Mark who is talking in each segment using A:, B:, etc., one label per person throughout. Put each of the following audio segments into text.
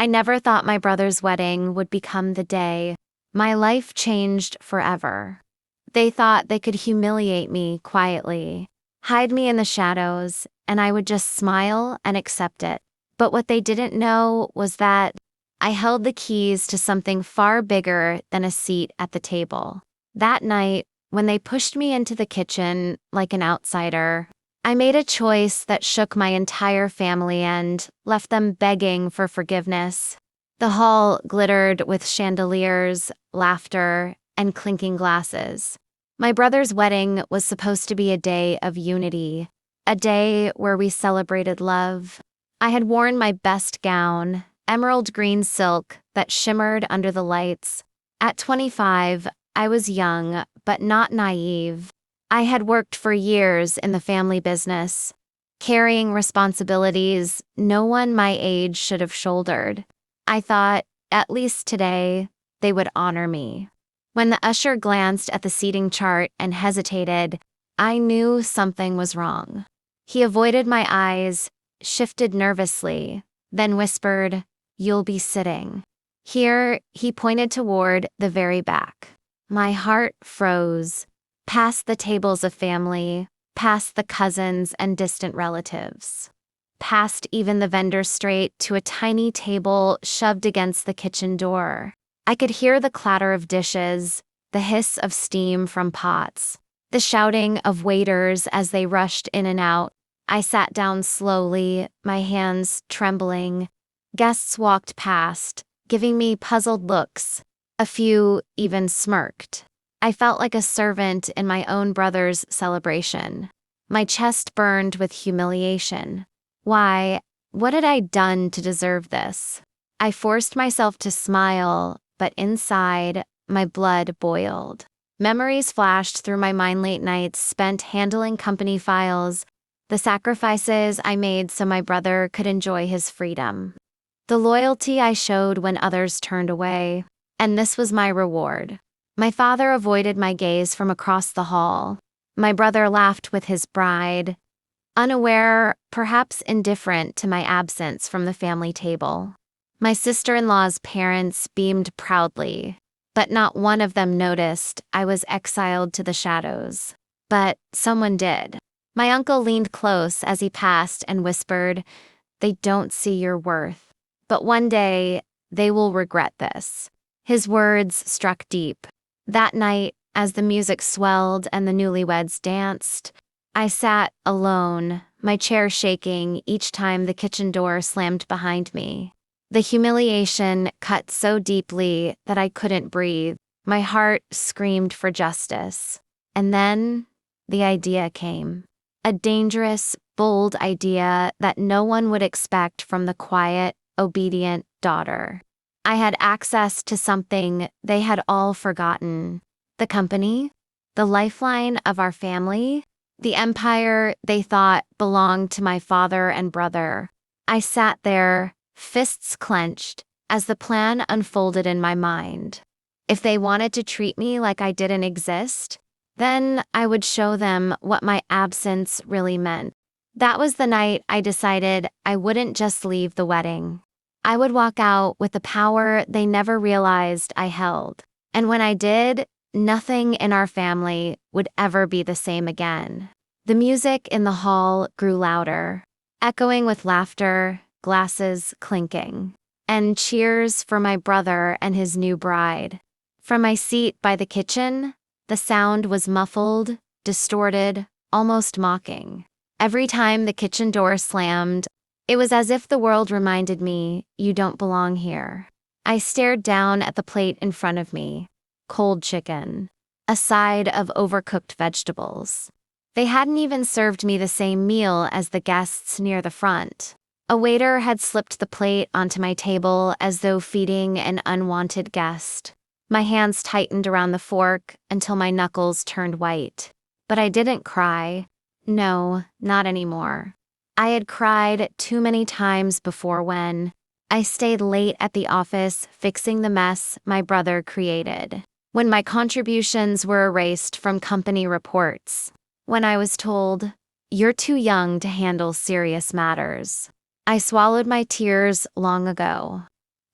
A: I never thought my brother's wedding would become the day my life changed forever. They thought they could humiliate me quietly, hide me in the shadows, and I would just smile and accept it. But what they didn't know was that I held the keys to something far bigger than a seat at the table. That night, when they pushed me into the kitchen like an outsider, I made a choice that shook my entire family and left them begging for forgiveness. The hall glittered with chandeliers, laughter, and clinking glasses. My brother's wedding was supposed to be a day of unity, a day where we celebrated love. I had worn my best gown, emerald green silk that shimmered under the lights. At 25, I was young, but not naive. I had worked for years in the family business, carrying responsibilities no one my age should have shouldered. I thought, at least today, they would honor me. When the usher glanced at the seating chart and hesitated, I knew something was wrong. He avoided my eyes, shifted nervously, then whispered, "You'll be sitting." Here, he pointed toward the very back. My heart froze, past the tables of family, past the cousins and distant relatives, past even the vendor straight to a tiny table shoved against the kitchen door. I could hear the clatter of dishes, the hiss of steam from pots, the shouting of waiters as they rushed in and out. I sat down slowly, my hands trembling. Guests walked past, giving me puzzled looks. A few even smirked. I felt like a servant in my own brother's celebration. My chest burned with humiliation. Why? What had I done to deserve this? I forced myself to smile, but inside, my blood boiled. Memories flashed through my mind, late nights spent handling company files, the sacrifices I made so my brother could enjoy his freedom, the loyalty I showed when others turned away. And this was my reward. My father avoided my gaze from across the hall. My brother laughed with his bride, unaware, perhaps indifferent to my absence from the family table. My sister-in-law's parents beamed proudly, but not one of them noticed I was exiled to the shadows. But someone did. My uncle leaned close as he passed and whispered, "They don't see your worth. But one day, they will regret this." His words struck deep. That night, as the music swelled and the newlyweds danced, I sat alone, my chair shaking each time the kitchen door slammed behind me. The humiliation cut so deeply that I couldn't breathe. My heart screamed for justice. And then, the idea came. A dangerous, bold idea that no one would expect from the quiet, obedient daughter. I had access to something they had all forgotten. The company, the lifeline of our family, the empire they thought belonged to my father and brother. I sat there, fists clenched, as the plan unfolded in my mind. If they wanted to treat me like I didn't exist, then I would show them what my absence really meant. That was the night I decided I wouldn't just leave the wedding. I would walk out with the power they never realized I held. And when I did, nothing in our family would ever be the same again. The music in the hall grew louder, echoing with laughter, glasses clinking, and cheers for my brother and his new bride. From my seat by the kitchen, the sound was muffled, distorted, almost mocking. Every time the kitchen door slammed, it was as if the world reminded me, "You don't belong here." I stared down at the plate in front of me. Cold chicken, a side of overcooked vegetables. They hadn't even served me the same meal as the guests near the front. A waiter had slipped the plate onto my table as though feeding an unwanted guest. My hands tightened around the fork until my knuckles turned white. But I didn't cry. No, not anymore. I had cried too many times before when I stayed late at the office fixing the mess my brother created. When my contributions were erased from company reports. When I was told, "You're too young to handle serious matters." I swallowed my tears long ago.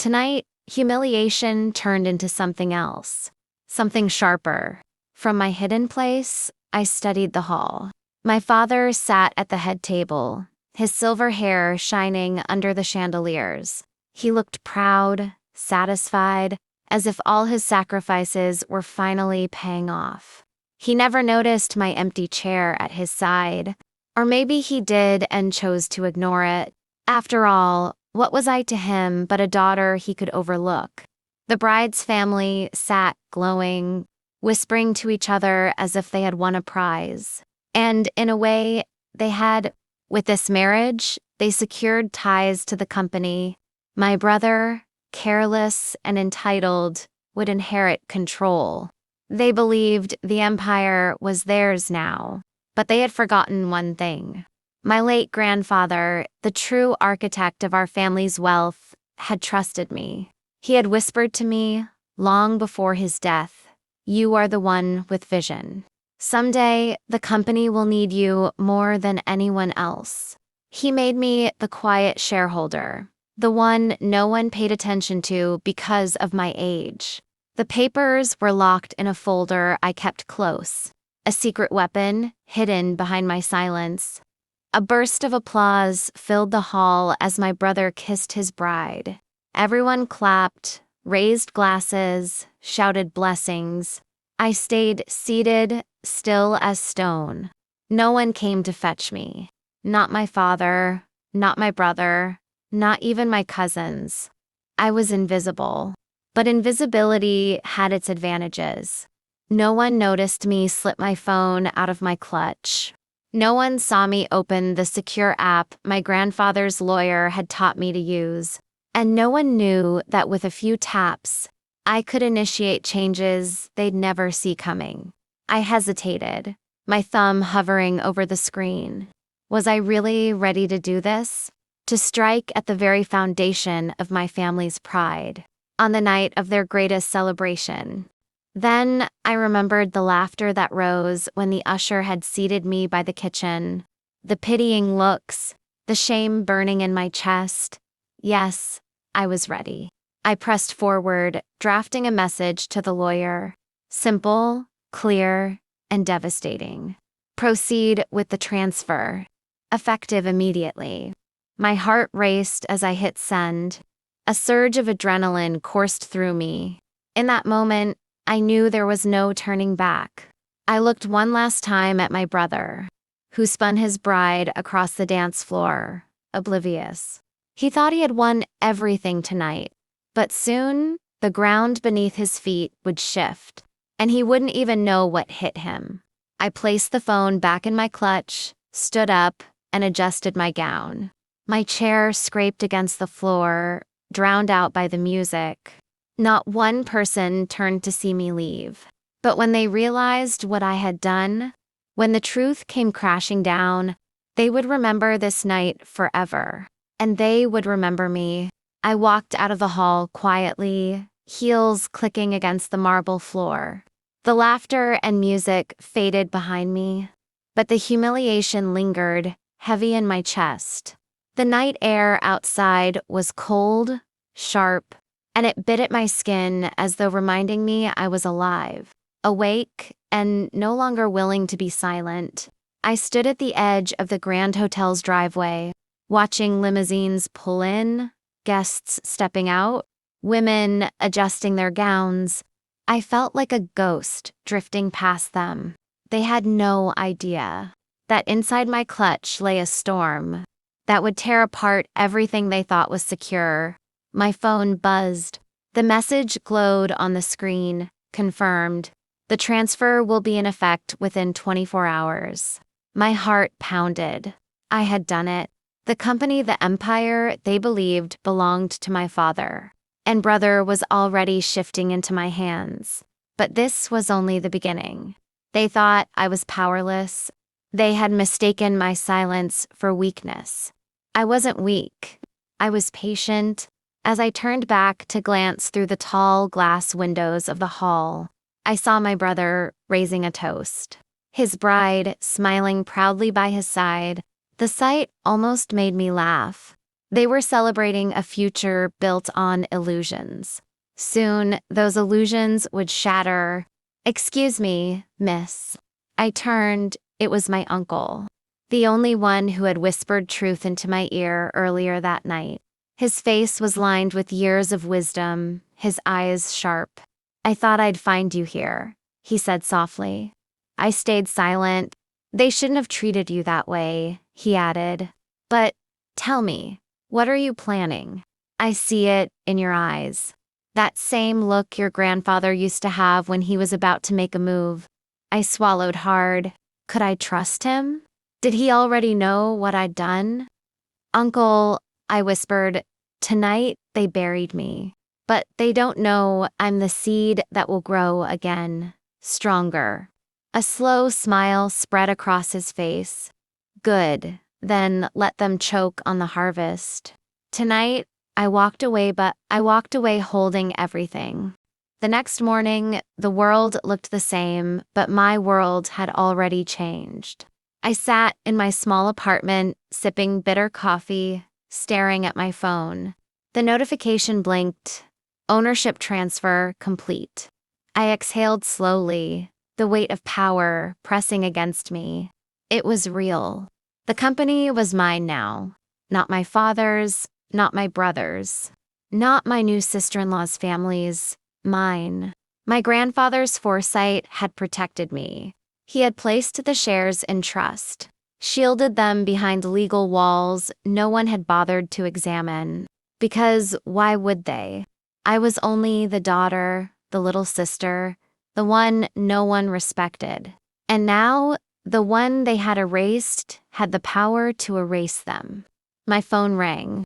A: Tonight, humiliation turned into something else, something sharper. From my hidden place, I studied the hall. My father sat at the head table, his silver hair shining under the chandeliers. He looked proud, satisfied, as if all his sacrifices were finally paying off. He never noticed my empty chair at his side, or maybe he did and chose to ignore it. After all, what was I to him but a daughter he could overlook? The bride's family sat glowing, whispering to each other as if they had won a prize. And in a way, they had. With this marriage, they secured ties to the company. My brother, careless and entitled, would inherit control. They believed the empire was theirs now, but they had forgotten one thing. My late grandfather, the true architect of our family's wealth, had trusted me. He had whispered to me, long before his death, "You are the one with vision. Someday, the company will need you more than anyone else." He made me the quiet shareholder, the one no one paid attention to because of my age. The papers were locked in a folder I kept close, a secret weapon hidden behind my silence. A burst of applause filled the hall as my brother kissed his bride. Everyone clapped, raised glasses, shouted blessings. I stayed seated, still as stone. No one came to fetch me. Not my father, not my brother, not even my cousins. I was invisible. But invisibility had its advantages. No one noticed me slip my phone out of my clutch. No one saw me open the secure app my grandfather's lawyer had taught me to use. And no one knew that with a few taps, I could initiate changes they'd never see coming. I hesitated, my thumb hovering over the screen. Was I really ready to do this? To strike at the very foundation of my family's pride, on the night of their greatest celebration. Then I remembered the laughter that rose when the usher had seated me by the kitchen, the pitying looks, the shame burning in my chest. Yes, I was ready. I pressed forward, drafting a message to the lawyer. Simple, clear, and devastating. Proceed with the transfer. Effective immediately. My heart raced as I hit send. A surge of adrenaline coursed through me. In that moment, I knew there was no turning back. I looked one last time at my brother, who spun his bride across the dance floor, oblivious. He thought he had won everything tonight. But soon, the ground beneath his feet would shift, and he wouldn't even know what hit him. I placed the phone back in my clutch, stood up, and adjusted my gown. My chair scraped against the floor, drowned out by the music. Not one person turned to see me leave. But when they realized what I had done, when the truth came crashing down, they would remember this night forever. And they would remember me. I walked out of the hall quietly, heels clicking against the marble floor. The laughter and music faded behind me, but the humiliation lingered, heavy in my chest. The night air outside was cold, sharp, and it bit at my skin as though reminding me I was alive, awake, and no longer willing to be silent. I stood at the edge of the Grand Hotel's driveway, watching limousines pull in, guests stepping out, women adjusting their gowns. I felt like a ghost drifting past them. They had no idea that inside my clutch lay a storm that would tear apart everything they thought was secure. My phone buzzed. The message glowed on the screen, confirmed. The transfer will be in effect within 24 hours. My heart pounded. I had done it. The company, the empire, they believed belonged to my father. And brother was already shifting into my hands. But this was only the beginning. They thought I was powerless. They had mistaken my silence for weakness. I wasn't weak. I was patient. As I turned back to glance through the tall glass windows of the hall, I saw my brother raising a toast. His bride smiling proudly by his side. The sight almost made me laugh. They were celebrating a future built on illusions. Soon, those illusions would shatter. "Excuse me, miss." I turned. It was my uncle, the only one who had whispered truth into my ear earlier that night. His face was lined with years of wisdom, his eyes sharp. "I thought I'd find you here," he said softly. I stayed silent. "They shouldn't have treated you that way," he added. "But tell me, what are you planning?" "I see it in your eyes. That same look your grandfather used to have when he was about to make a move." I swallowed hard. Could I trust him? Did he already know what I'd done? "Uncle," I whispered, "tonight they buried me. But they don't know I'm the seed that will grow again, stronger." A slow smile spread across his face. "Good, then let them choke on the harvest." Tonight, I walked away holding everything. The next morning, the world looked the same, but my world had already changed. I sat in my small apartment, sipping bitter coffee, staring at my phone. The notification blinked. Ownership transfer complete. I exhaled slowly, the weight of power pressing against me. It was real. The company was mine now. Not my father's, not my brother's, not my new sister-in-law's family's. Mine. My grandfather's foresight had protected me. He had placed the shares in trust, shielded them behind legal walls no one had bothered to examine. Because why would they? I was only the daughter, the little sister, the one no one respected. And now, the one they had erased had the power to erase them. My phone rang.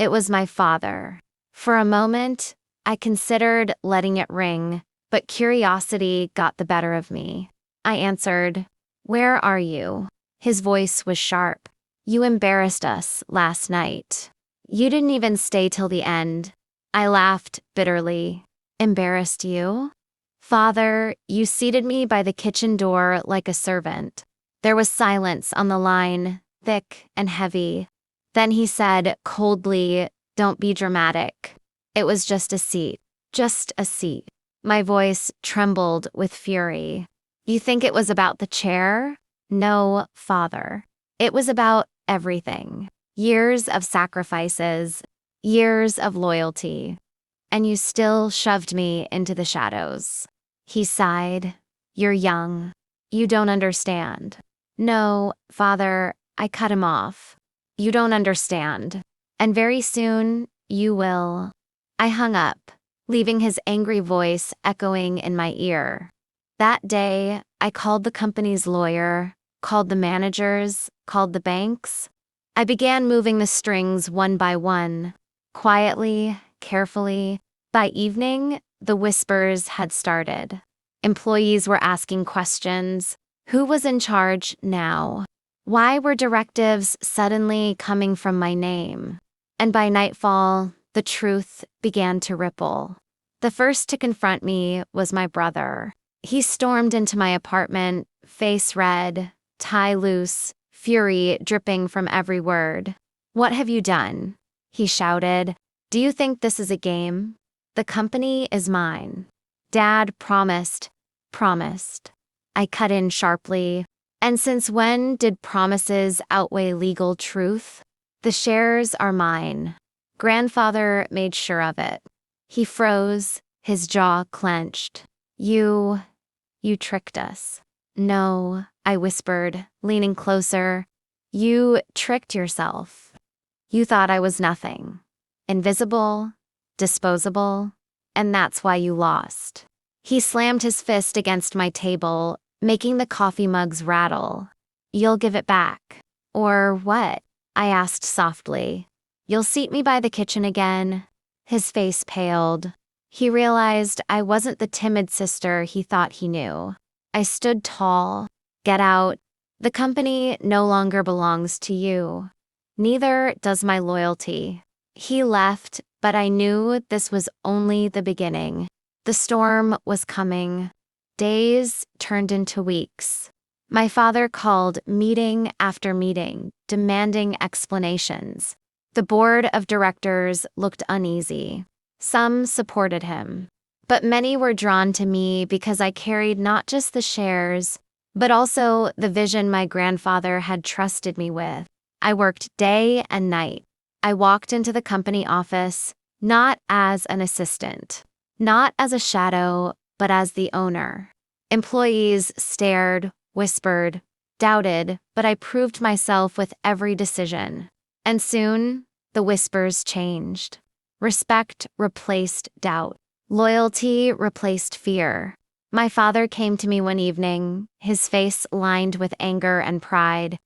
A: It was my father. For a moment, I considered letting it ring, but curiosity got the better of me. I answered, "Where are you?" His voice was sharp. "You embarrassed us last night. You didn't even stay till the end." I laughed bitterly. "Embarrassed you?" "Father, you seated me by the kitchen door like a servant." There was silence on the line, thick and heavy. Then he said coldly, "Don't be dramatic. It was just a seat. Just a seat." My voice trembled with fury. "You think it was about the chair?" "No, Father. It was about everything. Years of sacrifices, years of loyalty. And you still shoved me into the shadows." He sighed. "You're young. You don't understand." "No, Father," I cut him off. "You don't understand. And very soon, you will." I hung up, leaving his angry voice echoing in my ear. That day, I called the company's lawyer, called the managers, called the banks. I began moving the strings one by one, quietly, carefully. By evening, the whispers had started. Employees were asking questions. Who was in charge now? Why were directives suddenly coming from my name? And by nightfall, the truth began to ripple. The first to confront me was my brother. He stormed into my apartment, face red, tie loose, fury dripping from every word. "What have you done?" he shouted. "Do you think this is a game? The company is mine. Dad promised. I cut in sharply. "And since when did promises outweigh legal truth? The shares are mine. Grandfather made sure of it." He froze, his jaw clenched. You tricked us." "No," I whispered, leaning closer. "You tricked yourself. You thought I was nothing. Invisible, disposable, and that's why you lost." He slammed his fist against my table, making the coffee mugs rattle. "You'll give it back." "Or what?" I asked softly. "You'll seat me by the kitchen again?" His face paled. He realized I wasn't the timid sister he thought he knew. I stood tall. "Get out. The company no longer belongs to you. Neither does my loyalty." He left, but I knew this was only the beginning. The storm was coming. Days turned into weeks. My father called meeting after meeting, demanding explanations. The board of directors looked uneasy. Some supported him, but many were drawn to me because I carried not just the shares, but also the vision my grandfather had trusted me with. I worked day and night. I walked into the company office, not as an assistant, not as a shadow, but as the owner. Employees stared, whispered, doubted, but I proved myself with every decision. And soon, the whispers changed. Respect replaced doubt. Loyalty replaced fear. My father came to me one evening, his face lined with anger and pride.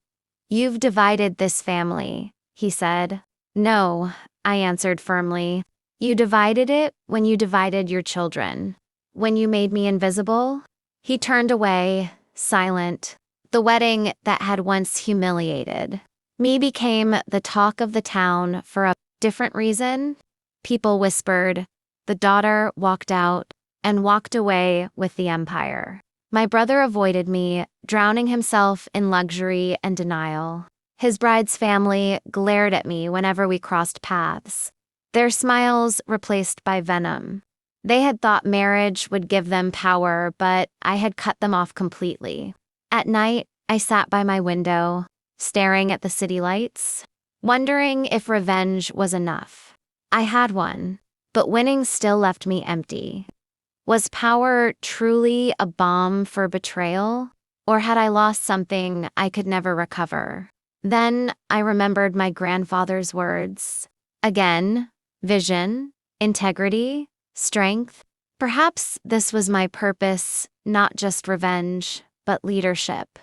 A: "You've divided this family," he said. "No," I answered firmly. "You divided it when you divided your children. When you made me invisible." He turned away, silent. The wedding that had once humiliated me became the talk of the town for a different reason. People whispered. The daughter walked out and walked away with the empire. My brother avoided me, drowning himself in luxury and denial. His bride's family glared at me whenever we crossed paths, their smiles replaced by venom. They had thought marriage would give them power, but I had cut them off completely. At night, I sat by my window, staring at the city lights, wondering if revenge was enough. I had won, but winning still left me empty. Was power truly a balm for betrayal, or had I lost something I could never recover? Then I remembered my grandfather's words. Again, vision, integrity, strength. Perhaps this was my purpose, not just revenge, but leadership.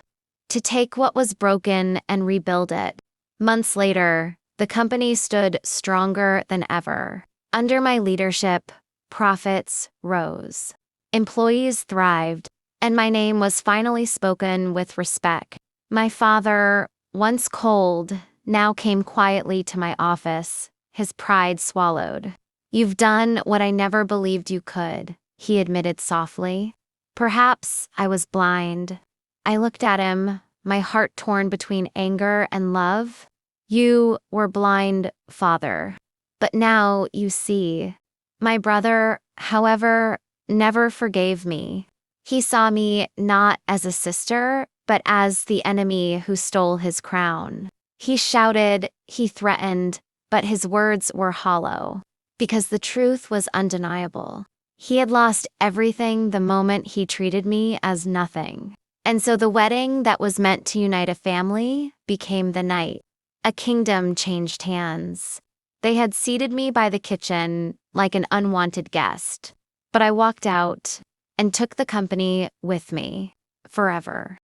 A: To take what was broken and rebuild it. Months later, the company stood stronger than ever. Under my leadership, profits rose. Employees thrived, and my name was finally spoken with respect. My father, once cold, now came quietly to my office, his pride swallowed. "You've done what I never believed you could," he admitted softly. Perhaps I was blind. I looked at him, my heart torn between anger and love. "You were blind, father. But now you see." My brother, however, never forgave me. He saw me not as a sister, but as the enemy who stole his crown. He shouted, he threatened, but his words were hollow, because the truth was undeniable. He had lost everything the moment he treated me as nothing. And so the wedding that was meant to unite a family became the night. A kingdom changed hands. They had seated me by the kitchen like an unwanted guest, but I walked out and took the company with me forever.